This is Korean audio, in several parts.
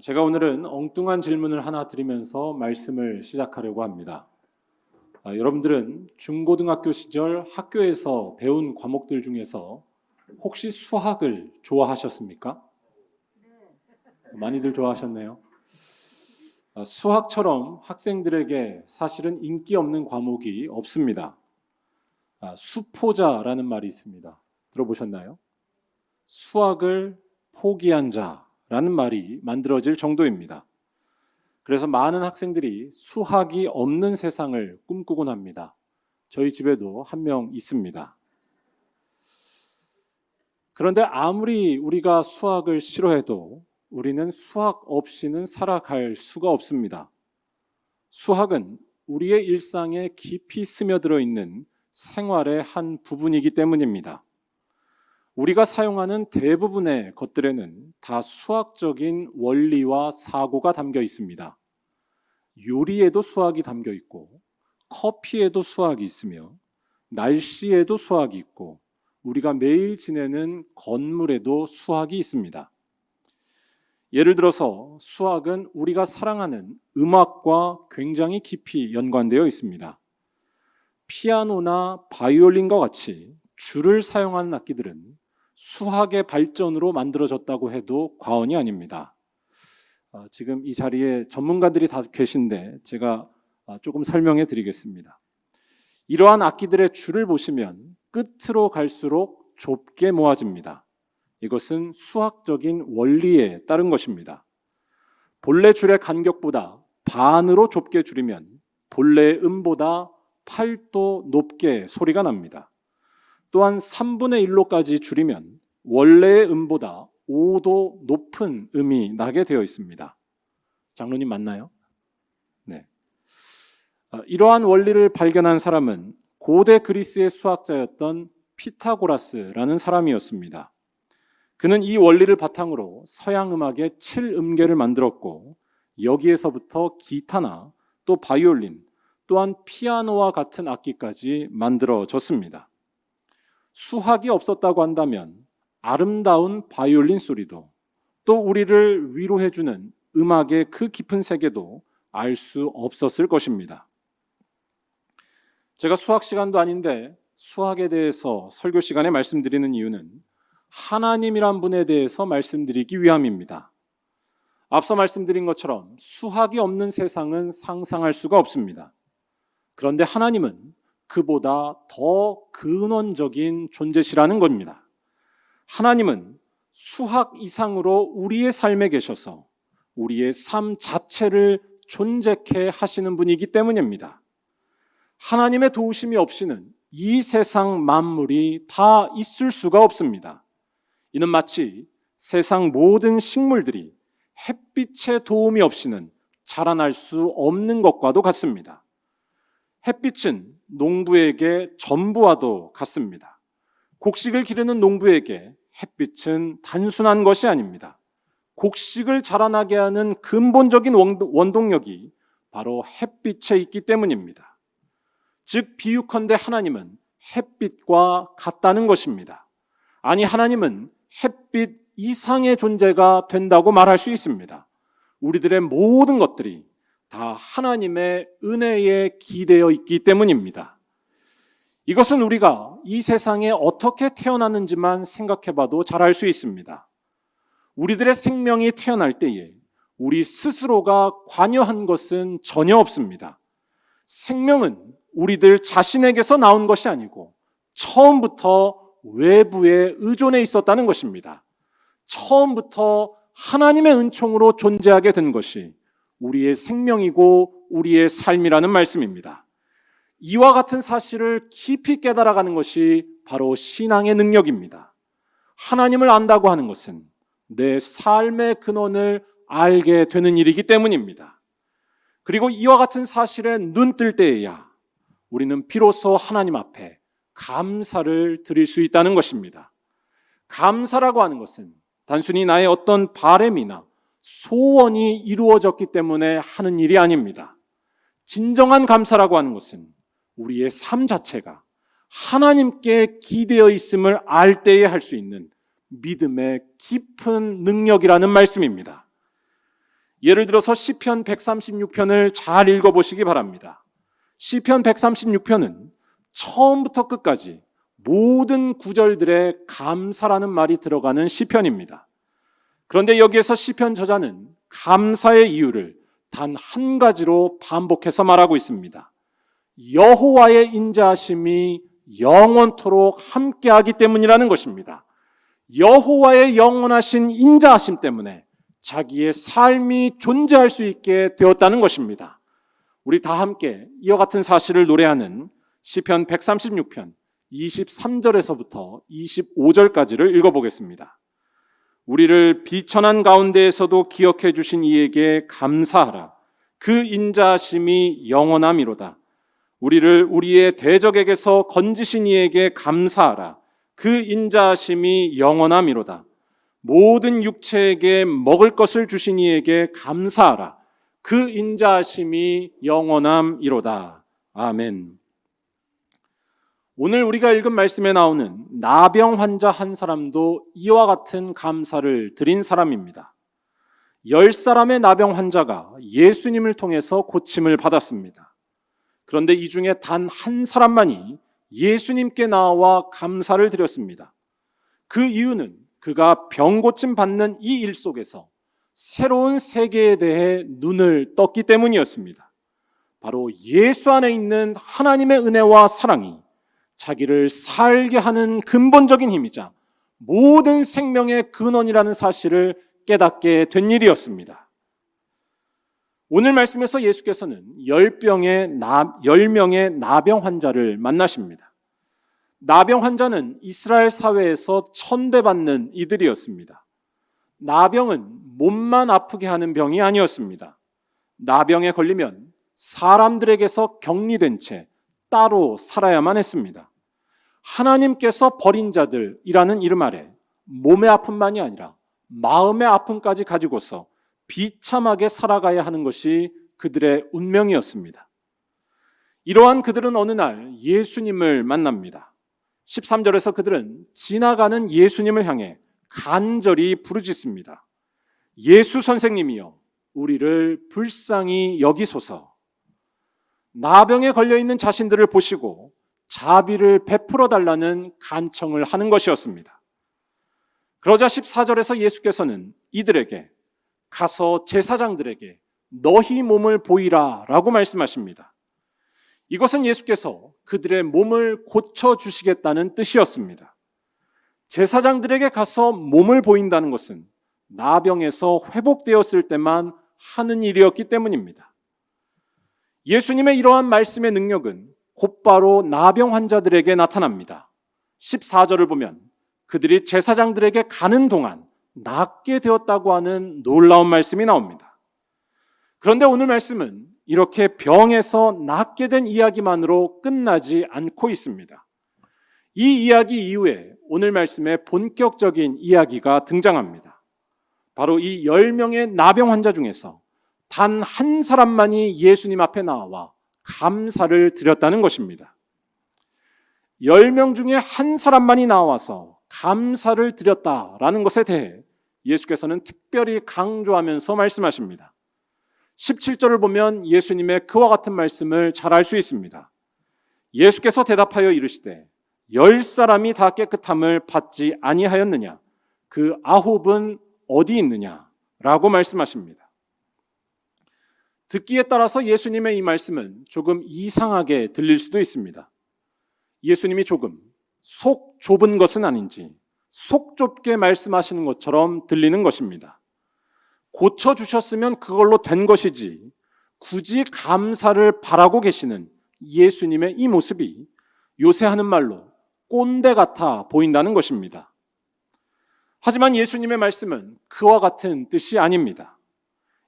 제가 오늘은 엉뚱한 질문을 하나 드리면서 말씀을 시작하려고 합니다. 여러분들은 중고등학교 시절 학교에서 배운 과목들 중에서 혹시 수학을 좋아하셨습니까? 많이들 좋아하셨네요. 수학처럼 학생들에게 사실은 인기 없는 과목이 없습니다. 수포자라는 말이 있습니다. 들어보셨나요? 수학을 포기한 자라는 말이 만들어질 정도입니다. 그래서 많은 학생들이 수학이 없는 세상을 꿈꾸곤 합니다. 저희 집에도 한 명 있습니다. 그런데 아무리 우리가 수학을 싫어해도 우리는 수학 없이는 살아갈 수가 없습니다. 수학은 우리의 일상에 깊이 스며들어 있는 생활의 한 부분이기 때문입니다. 우리가 사용하는 대부분의 것들에는 다 수학적인 원리와 사고가 담겨 있습니다. 요리에도 수학이 담겨 있고, 커피에도 수학이 있으며, 날씨에도 수학이 있고, 우리가 매일 지내는 건물에도 수학이 있습니다. 예를 들어서 수학은 우리가 사랑하는 음악과 굉장히 깊이 연관되어 있습니다. 피아노나 바이올린과 같이 줄을 사용하는 악기들은 수학의 발전으로 만들어졌다고 해도 과언이 아닙니다. 지금 이 자리에 전문가들이 다 계신데 제가 조금 설명해 드리겠습니다. 이러한 악기들의 줄을 보시면 끝으로 갈수록 좁게 모아집니다. 이것은 수학적인 원리에 따른 것입니다. 본래 줄의 간격보다 반으로 좁게 줄이면 본래의 음보다 8도 높게 소리가 납니다. 또한 3분의 1로까지 줄이면 원래의 음보다 5도 높은 음이 나게 되어 있습니다. 장로님 맞나요? 네. 이러한 원리를 발견한 사람은 고대 그리스의 수학자였던 피타고라스라는 사람이었습니다. 그는 이 원리를 바탕으로 서양 음악의 7음계를 만들었고 여기에서부터 기타나 또 바이올린 또한 피아노와 같은 악기까지 만들어졌습니다. 수학이 없었다고 한다면 아름다운 바이올린 소리도 또 우리를 위로해주는 음악의 그 깊은 세계도 알 수 없었을 것입니다. 제가 수학 시간도 아닌데 수학에 대해서 설교 시간에 말씀드리는 이유는 하나님이란 분에 대해서 말씀드리기 위함입니다. 앞서 말씀드린 것처럼 수학이 없는 세상은 상상할 수가 없습니다. 그런데 하나님은 그보다 더 근원적인 존재시라는 겁니다. 하나님은 수학 이상으로 우리의 삶에 계셔서 우리의 삶 자체를 존재케 하시는 분이기 때문입니다. 하나님의 도우심이 없이는 이 세상 만물이 다 있을 수가 없습니다. 이는 마치 세상 모든 식물들이 햇빛의 도움이 없이는 자라날 수 없는 것과도 같습니다. 햇빛은 농부에게 전부와도 같습니다. 곡식을 기르는 농부에게 햇빛은 단순한 것이 아닙니다. 곡식을 자라나게 하는 근본적인 원동력이 바로 햇빛에 있기 때문입니다. 즉 비유컨대 하나님은 햇빛과 같다는 것입니다. 아니 하나님은 햇빛 이상의 존재가 된다고 말할 수 있습니다. 우리들의 모든 것들이 다 하나님의 은혜에 기대어 있기 때문입니다. 이것은 우리가 이 세상에 어떻게 태어났는지만 생각해봐도 잘 알 수 있습니다. 우리들의 생명이 태어날 때에 우리 스스로가 관여한 것은 전혀 없습니다. 생명은 우리들 자신에게서 나온 것이 아니고 처음부터 외부에 의존해 있었다는 것입니다. 처음부터 하나님의 은총으로 존재하게 된 것이 우리의 생명이고 우리의 삶이라는 말씀입니다. 이와 같은 사실을 깊이 깨달아가는 것이 바로 신앙의 능력입니다. 하나님을 안다고 하는 것은 내 삶의 근원을 알게 되는 일이기 때문입니다. 그리고 이와 같은 사실에 눈 뜰 때에야 우리는 비로소 하나님 앞에 감사를 드릴 수 있다는 것입니다. 감사라고 하는 것은 단순히 나의 어떤 바램이나 소원이 이루어졌기 때문에 하는 일이 아닙니다. 진정한 감사라고 하는 것은 우리의 삶 자체가 하나님께 기대어 있음을 알 때에 할 수 있는 믿음의 깊은 능력이라는 말씀입니다. 예를 들어서 시편 136편을 잘 읽어보시기 바랍니다. 시편 136편은 처음부터 끝까지 모든 구절들에 감사라는 말이 들어가는 시편입니다. 그런데 여기에서 시편 저자는 감사의 이유를 단 한 가지로 반복해서 말하고 있습니다. 여호와의 인자하심이 영원토록 함께하기 때문이라는 것입니다. 여호와의 영원하신 인자하심 때문에 자기의 삶이 존재할 수 있게 되었다는 것입니다. 우리 다 함께 이와 같은 사실을 노래하는 시편 136편 23절에서부터 25절까지를 읽어보겠습니다. 우리를 비천한 가운데에서도 기억해 주신 이에게 감사하라. 그 인자하심이 영원함이로다. 우리를 우리의 대적에게서 건지신 이에게 감사하라. 그 인자하심이 영원함이로다. 모든 육체에게 먹을 것을 주신 이에게 감사하라. 그 인자하심이 영원함이로다. 아멘. 오늘 우리가 읽은 말씀에 나오는 나병 환자 한 사람도 이와 같은 감사를 드린 사람입니다. 10사람의 나병 환자가 예수님을 통해서 고침을 받았습니다. 그런데 이 중에 단 한 사람만이 예수님께 나와 감사를 드렸습니다. 그 이유는 그가 병 고침 받는 이 일 속에서 새로운 세계에 대해 눈을 떴기 때문이었습니다. 바로 예수 안에 있는 하나님의 은혜와 사랑이 자기를 살게 하는 근본적인 힘이자 모든 생명의 근원이라는 사실을 깨닫게 된 일이었습니다. 오늘 말씀에서 예수께서는 10명의 나병 환자를 만나십니다. 나병 환자는 이스라엘 사회에서 천대받는 이들이었습니다. 나병은 몸만 아프게 하는 병이 아니었습니다. 나병에 걸리면 사람들에게서 격리된 채 따로 살아야만 했습니다. 하나님께서 버린 자들이라는 이름 아래 몸의 아픔만이 아니라 마음의 아픔까지 가지고서 비참하게 살아가야 하는 것이 그들의 운명이었습니다. 이러한 그들은 어느 날 예수님을 만납니다. 13절에서 그들은 지나가는 예수님을 향해 간절히 부르짖습니다. 예수 선생님이여, 우리를 불쌍히 여기소서. 나병에 걸려있는 자신들을 보시고 자비를 베풀어 달라는 간청을 하는 것이었습니다. 그러자 14절에서 예수께서는 이들에게 가서 제사장들에게 너희 몸을 보이라 라고 말씀하십니다. 이것은 예수께서 그들의 몸을 고쳐주시겠다는 뜻이었습니다. 제사장들에게 가서 몸을 보인다는 것은 나병에서 회복되었을 때만 하는 일이었기 때문입니다. 예수님의 이러한 말씀의 능력은 곧바로 나병 환자들에게 나타납니다. 14절을 보면 그들이 제사장들에게 가는 동안 낫게 되었다고 하는 놀라운 말씀이 나옵니다. 그런데 오늘 말씀은 이렇게 병에서 낫게 된 이야기만으로 끝나지 않고 있습니다. 이 이야기 이후에 오늘 말씀에 본격적인 이야기가 등장합니다. 바로 이 10명의 나병 환자 중에서 단 한 사람만이 예수님 앞에 나와 감사를 드렸다는 것입니다. 10명 중에 한 사람만이 나와서 감사를 드렸다라는 것에 대해 예수께서는 특별히 강조하면서 말씀하십니다. 17절을 보면 예수님의 그와 같은 말씀을 잘 알 수 있습니다. 예수께서 대답하여 이르시되 10사람이 다 깨끗함을 받지 아니하였느냐? 그 9은 어디 있느냐? 라고 말씀하십니다. 듣기에 따라서 예수님의 이 말씀은 조금 이상하게 들릴 수도 있습니다. 예수님이 조금 속 좁은 것은 아닌지 속 좁게 말씀하시는 것처럼 들리는 것입니다. 고쳐주셨으면 그걸로 된 것이지 굳이 감사를 바라고 계시는 예수님의 이 모습이 요새 하는 말로 꼰대 같아 보인다는 것입니다. 하지만 예수님의 말씀은 그와 같은 뜻이 아닙니다.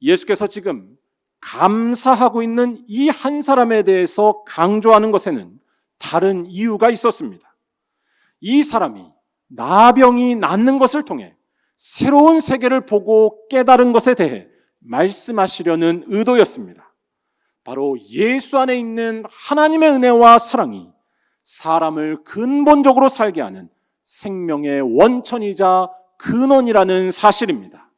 예수께서 지금 감사하고 있는 이 한 사람에 대해서 강조하는 것에는 다른 이유가 있었습니다. 이 사람이 나병이 낫는 것을 통해 새로운 세계를 보고 깨달은 것에 대해 말씀하시려는 의도였습니다. 바로 예수 안에 있는 하나님의 은혜와 사랑이 사람을 근본적으로 살게 하는 생명의 원천이자 근원이라는 사실입니다.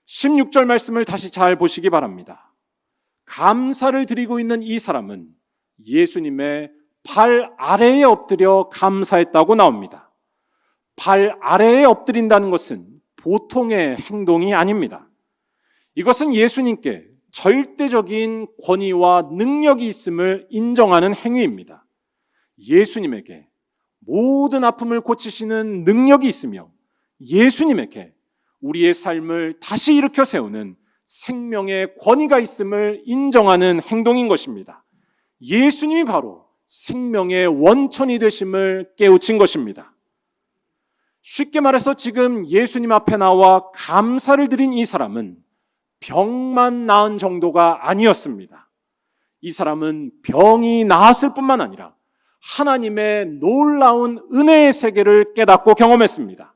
16절 말씀을 다시 잘 보시기 바랍니다. 감사를 드리고 있는 이 사람은 예수님의 발 아래에 엎드려 감사했다고 나옵니다. 발 아래에 엎드린다는 것은 보통의 행동이 아닙니다. 이것은 예수님께 절대적인 권위와 능력이 있음을 인정하는 행위입니다. 예수님에게 모든 아픔을 고치시는 능력이 있으며 예수님에게 우리의 삶을 다시 일으켜 세우는 생명의 권위가 있음을 인정하는 행동인 것입니다. 예수님이 바로 생명의 원천이 되심을 깨우친 것입니다. 쉽게 말해서 지금 예수님 앞에 나와 감사를 드린 이 사람은 병만 나은 정도가 아니었습니다. 이 사람은 병이 나았을 뿐만 아니라 하나님의 놀라운 은혜의 세계를 깨닫고 경험했습니다.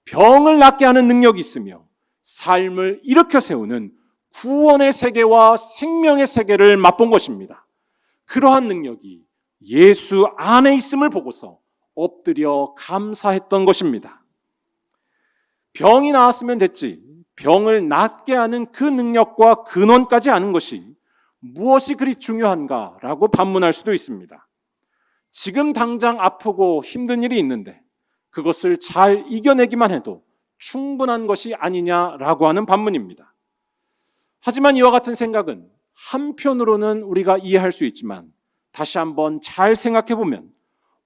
병을 낫게 하는 능력이 있으며 삶을 일으켜 세우는 구원의 세계와 생명의 세계를 맛본 것입니다. 그러한 능력이 예수 안에 있음을 보고서 엎드려 감사했던 것입니다. 병이 나았으면 됐지, 병을 낫게 하는 그 능력과 근원까지 아는 것이 무엇이 그리 중요한가라고 반문할 수도 있습니다. 지금 당장 아프고 힘든 일이 있는데 그것을 잘 이겨내기만 해도 충분한 것이 아니냐라고 하는 반문입니다. 하지만 이와 같은 생각은 한편으로는 우리가 이해할 수 있지만 다시 한번 잘 생각해 보면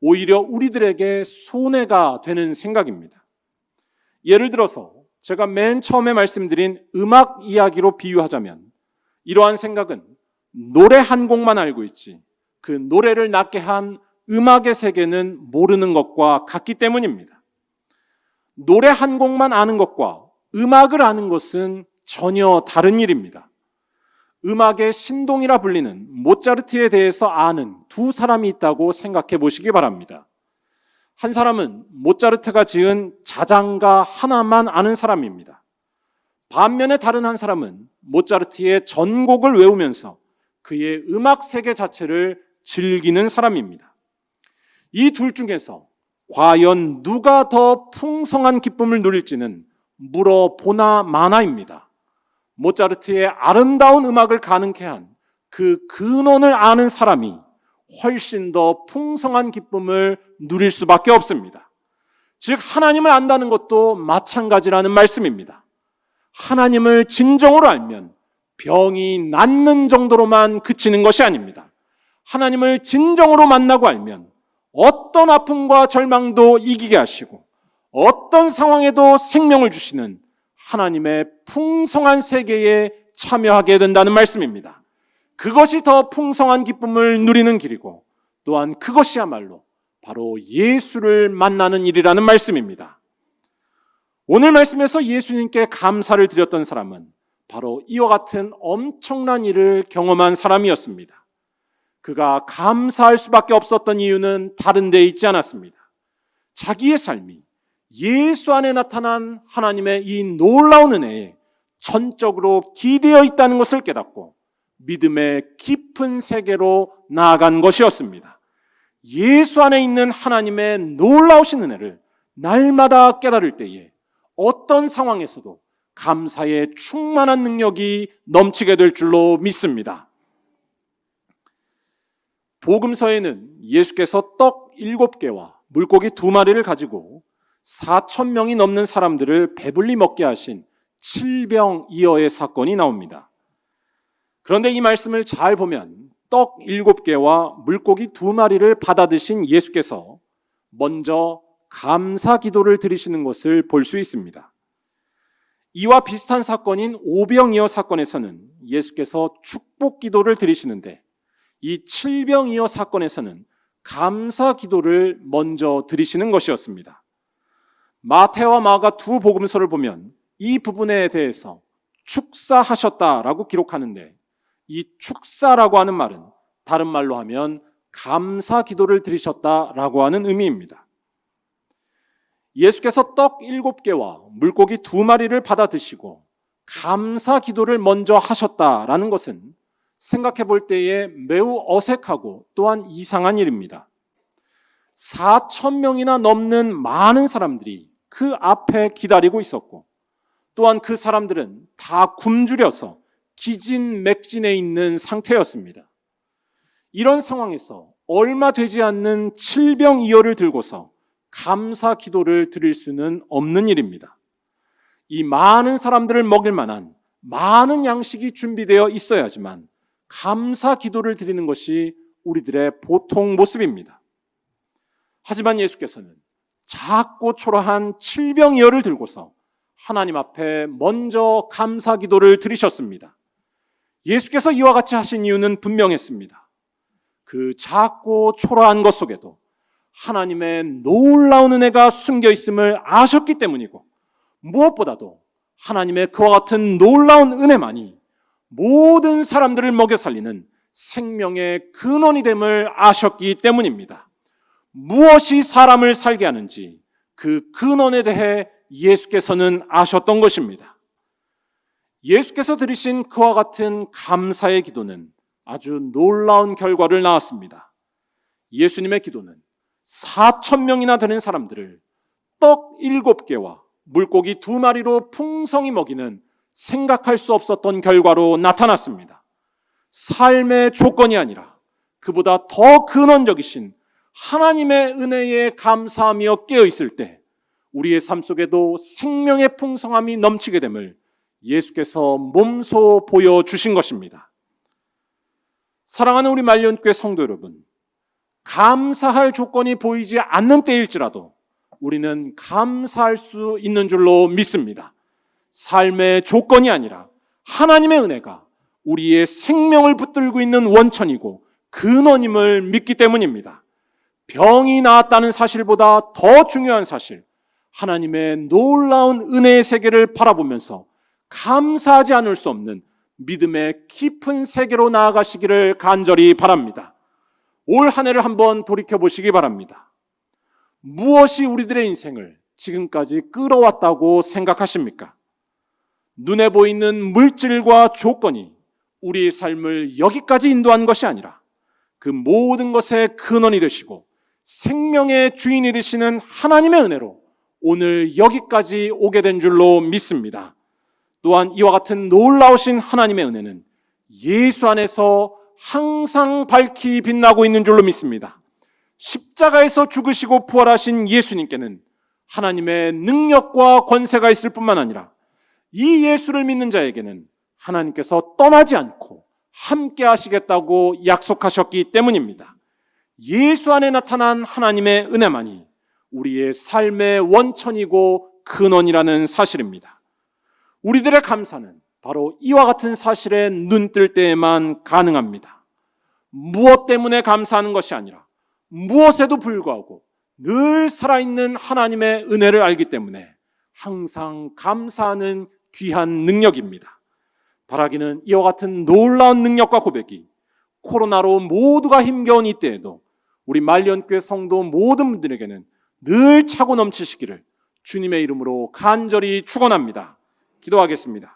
오히려 우리들에게 손해가 되는 생각입니다. 예를 들어서 제가 맨 처음에 말씀드린 음악 이야기로 비유하자면 이러한 생각은 노래 한 곡만 알고 있지 그 노래를 낫게 한 음악의 세계는 모르는 것과 같기 때문입니다. 노래 한 곡만 아는 것과 음악을 아는 것은 전혀 다른 일입니다. 음악의 신동이라 불리는 모차르트에 대해서 아는 두 사람이 있다고 생각해 보시기 바랍니다. 한 사람은 모차르트가 지은 자장가 하나만 아는 사람입니다. 반면에 다른 한 사람은 모차르트의 전곡을 외우면서 그의 음악 세계 자체를 즐기는 사람입니다. 이 둘 중에서 과연 누가 더 풍성한 기쁨을 누릴지는 물어보나 마나입니다. 모차르트의 아름다운 음악을 가능케 한 그 근원을 아는 사람이 훨씬 더 풍성한 기쁨을 누릴 수밖에 없습니다. 즉 하나님을 안다는 것도 마찬가지라는 말씀입니다. 하나님을 진정으로 알면 병이 낫는 정도로만 그치는 것이 아닙니다. 하나님을 진정으로 만나고 알면 어떤 아픔과 절망도 이기게 하시고 어떤 상황에도 생명을 주시는 하나님의 풍성한 세계에 참여하게 된다는 말씀입니다. 그것이 더 풍성한 기쁨을 누리는 길이고 또한 그것이야말로 바로 예수를 만나는 일이라는 말씀입니다. 오늘 말씀에서 예수님께 감사를 드렸던 사람은 바로 이와 같은 엄청난 일을 경험한 사람이었습니다. 그가 감사할 수밖에 없었던 이유는 다른 데 있지 않았습니다. 자기의 삶이 예수 안에 나타난 하나님의 이 놀라운 은혜에 전적으로 기대어 있다는 것을 깨닫고 믿음의 깊은 세계로 나아간 것이었습니다. 예수 안에 있는 하나님의 놀라우신 은혜를 날마다 깨달을 때에 어떤 상황에서도 감사의 충만한 능력이 넘치게 될 줄로 믿습니다. 복음서에는 예수께서 떡 7개와 물고기 2마리를 가지고 4,000명이 넘는 사람들을 배불리 먹게 하신 칠병이어의 사건이 나옵니다. 그런데 이 말씀을 잘 보면 떡 7개와 물고기 2마리를 받아 드신 예수께서 먼저 감사 기도를 드리시는 것을 볼 수 있습니다. 이와 비슷한 사건인 오병이어 사건에서는 예수께서 축복 기도를 드리시는데 이 칠병이어 사건에서는 감사 기도를 먼저 드리시는 것이었습니다. 마태와 마가 두 복음서를 보면 이 부분에 대해서 축사하셨다라고 기록하는데 이 축사라고 하는 말은 다른 말로 하면 감사 기도를 드리셨다라고 하는 의미입니다. 예수께서 떡 7개와 물고기 2마리를 받아 드시고 감사 기도를 먼저 하셨다라는 것은 생각해 볼 때에 매우 어색하고 또한 이상한 일입니다. 4,000명이나 넘는 많은 사람들이 그 앞에 기다리고 있었고 또한 그 사람들은 다 굶주려서 기진맥진해 있는 상태였습니다. 이런 상황에서 얼마 되지 않는 칠병이어를 들고서 감사 기도를 드릴 수는 없는 일입니다. 이 많은 사람들을 먹일 만한 많은 양식이 준비되어 있어야지만 감사 기도를 드리는 것이 우리들의 보통 모습입니다. 하지만 예수께서는 작고 초라한 칠병이어를 들고서 하나님 앞에 먼저 감사 기도를 드리셨습니다. 예수께서 이와 같이 하신 이유는 분명했습니다. 그 작고 초라한 것 속에도 하나님의 놀라운 은혜가 숨겨 있음을 아셨기 때문이고, 무엇보다도 하나님의 그와 같은 놀라운 은혜만이 모든 사람들을 먹여 살리는 생명의 근원이 됨을 아셨기 때문입니다. 무엇이 사람을 살게 하는지 그 근원에 대해 예수께서는 아셨던 것입니다. 예수께서 드리신 그와 같은 감사의 기도는 아주 놀라운 결과를 낳았습니다. 예수님의 기도는 4,000명이나 되는 사람들을 떡 7개와 물고기 2마리로 풍성히 먹이는 생각할 수 없었던 결과로 나타났습니다. 삶의 조건이 아니라 그보다 더 근원적이신 하나님의 은혜에 감사하며 깨어있을 때 우리의 삶 속에도 생명의 풍성함이 넘치게 됨을 예수께서 몸소 보여주신 것입니다. 사랑하는 우리 말년교회 성도 여러분, 감사할 조건이 보이지 않는 때일지라도 우리는 감사할 수 있는 줄로 믿습니다. 삶의 조건이 아니라 하나님의 은혜가 우리의 생명을 붙들고 있는 원천이고 근원임을 믿기 때문입니다. 병이 나았다는 사실보다 더 중요한 사실, 하나님의 놀라운 은혜의 세계를 바라보면서 감사하지 않을 수 없는 믿음의 깊은 세계로 나아가시기를 간절히 바랍니다. 올 한 해를 한번 돌이켜보시기 바랍니다. 무엇이 우리들의 인생을 지금까지 끌어왔다고 생각하십니까? 눈에 보이는 물질과 조건이 우리의 삶을 여기까지 인도한 것이 아니라 그 모든 것의 근원이 되시고 생명의 주인이 되시는 하나님의 은혜로 오늘 여기까지 오게 된 줄로 믿습니다. 또한 이와 같은 놀라우신 하나님의 은혜는 예수 안에서 항상 밝히 빛나고 있는 줄로 믿습니다. 십자가에서 죽으시고 부활하신 예수님께는 하나님의 능력과 권세가 있을 뿐만 아니라 이 예수를 믿는 자에게는 하나님께서 떠나지 않고 함께 하시겠다고 약속하셨기 때문입니다. 예수 안에 나타난 하나님의 은혜만이 우리의 삶의 원천이고 근원이라는 사실입니다. 우리들의 감사는 바로 이와 같은 사실에 눈뜰 때에만 가능합니다. 무엇 때문에 감사하는 것이 아니라 무엇에도 불구하고 늘 살아있는 하나님의 은혜를 알기 때문에 항상 감사하는 귀한 능력입니다. 바라기는 이와 같은 놀라운 능력과 고백이 코로나로 모두가 힘겨운 이때에도 우리 말년교회 성도 모든 분들에게는 늘 차고 넘치시기를 주님의 이름으로 간절히 축원합니다. 기도하겠습니다.